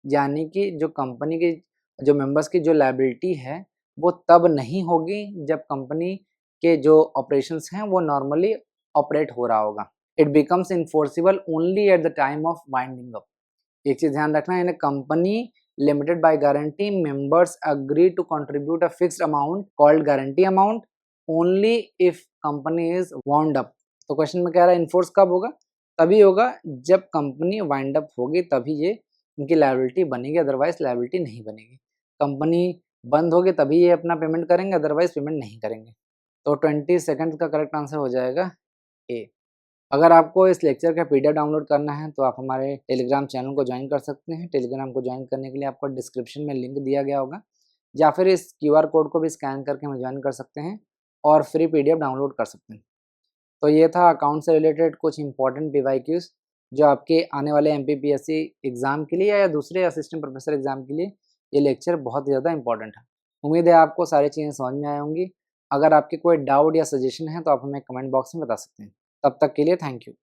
यानी कि जो कंपनी के जो मेंबर्स की जो लायबिलिटी है वो तब नहीं होगी जब कंपनी के जो ऑपरेशंस हैं वो नॉर्मली ऑपरेट हो रहा होगा। It becomes enforceable only at the time of winding up. एक चीज ध्यान रखना है, in company limited by guarantee members agree to contribute a fixed amount called guarantee amount only if company is wound up. तो question में कह रहा है इन्फोर्स कब होगा? तभी होगा जब कंपनी वाइंड अप होगी, तभी ये इनकी लायबिलिटी बनेगी, अदरवाइज लायबिलिटी नहीं बनेगी। कंपनी बंद होगी तभी ये अपना पेमेंट करेंगे, अदरवाइज पेमेंट नहीं करेंगे। तो 20 सेकंड का करेक्ट आंसर हो जाएगा ए। अगर आपको इस लेक्चर का पीडीएफ डाउनलोड करना है तो आप हमारे टेलीग्राम चैनल को ज्वाइन कर सकते हैं। टेलीग्राम को ज्वाइन करने के लिए आपको डिस्क्रिप्शन में लिंक दिया गया होगा, या फिर इस क्यूआर कोड को भी स्कैन करके हमें ज्वाइन कर सकते हैं और फ्री पीडीएफ डाउनलोड कर सकते हैं। तो ये था अकाउंट से रिलेटेड कुछ इंपॉर्टेंट पीवाईक्यूज जो आपके आने वाले एमपीपीएससी एग्जाम के लिए या दूसरे असिस्टेंट प्रोफेसर एग्जाम के लिए ये लेक्चर बहुत ही ज़्यादा इंपॉर्टेंट है। उम्मीद है आपको सारी चीज़ें समझ में आई होंगी। अगर आपके कोई डाउट या सजेशन है तो आप हमें कमेंट बॉक्स में बता सकते हैं। तब तक के लिए थैंक यू।